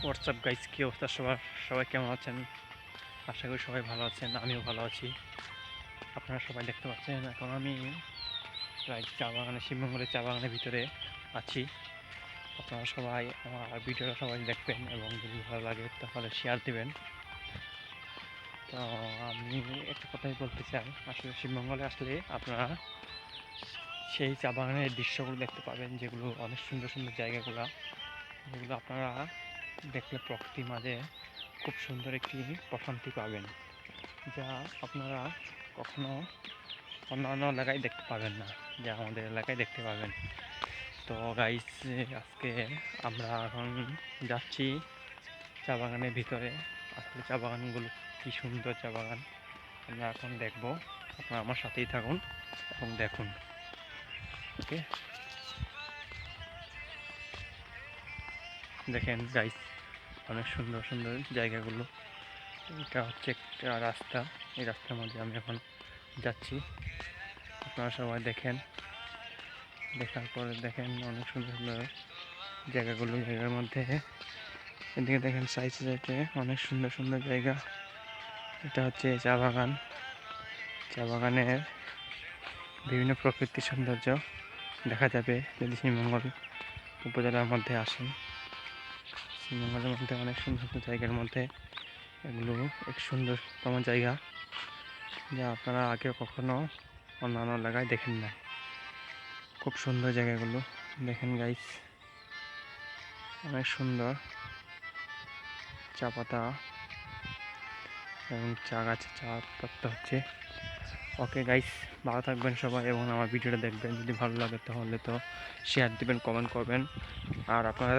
WhatsApp guys, কী অবস্থা সবার? সবাই কেমন আছেন? আশা করি সবাই ভালো আছেন, আমিও ভালো আছি। আপনারা সবাই দেখতে পাচ্ছেন এখন আমি প্রায় চা বাগানে, শিবমঙ্গলের চা বাগানের ভিতরে আছি। আপনারা সবাই আমার ভিডিওটা সবাই দেখবেন এবং যদি ভালো লাগে তাহলে শেয়ার দেবেন। তো আমি একটা কথাই বলতে চাই, আসলে শিবমঙ্গলে আসলে আপনারা সেই চা বাগানের দৃশ্যগুলো দেখতে পাবেন, যেগুলো অনেক সুন্দর সুন্দর জায়গাগুলো, যেগুলো আপনারা দেখলে প্রকৃতির মাঝে খুব সুন্দর একটি প্রশান্তি পাবেন, যা আপনারা কখনো অন্যান্য এলাকায় দেখতে পাবেন না, যা আমাদের এলাকায় দেখতে পাবেন। তো গাইস, আজকে আমরা এখন যাচ্ছি চা বাগানের ভিতরে। আসলে চা বাগানগুলো কী সুন্দর চা বাগান আমরা এখন দেখব। আপনারা আমার সাথেই থাকুন এবং দেখুন। ওকে, দেখেন গাইস, অনেক সুন্দর সুন্দর জায়গাগুলো। এটা হচ্ছে একটা রাস্তা, এই রাস্তার মধ্যে আমি এখন যাচ্ছি। আপনারা সবাই দেখেন, দেখার পরে দেখেন অনেক সুন্দর সুন্দর জায়গাগুলো। জায়গার মধ্যে এদিকে দেখেন সাইডে সাইডে অনেক সুন্দর সুন্দর জায়গা। এটা হচ্ছে চা বাগান। চা বাগানের বিভিন্ন প্রকৃতির সৌন্দর্য দেখা যাবে যদি শ্রীমঙ্গল উপজেলার মধ্যে আসেন। শ্রীমঙ্গলের মধ্যে অনেক সুন্দর সুন্দর জায়গার মধ্যে এগুলো এক সুন্দরতম জায়গা, যা আপনারা আগে কখনো অন্যান্য এলাকায় দেখেন না। খুব সুন্দর জায়গাগুলো দেখেন গাইস, অনেক সুন্দর। চা পাতা এবং চা গাছে চা পাতা হচ্ছে। ওকে গাইস, ভালো থাকবেন সবাই এবং আমার ভিডিওটা দেখবেন। যদি ভালো লাগে তাহলে তো শেয়ার দিবেন, কমেন্ট করবেন। আর আপনারা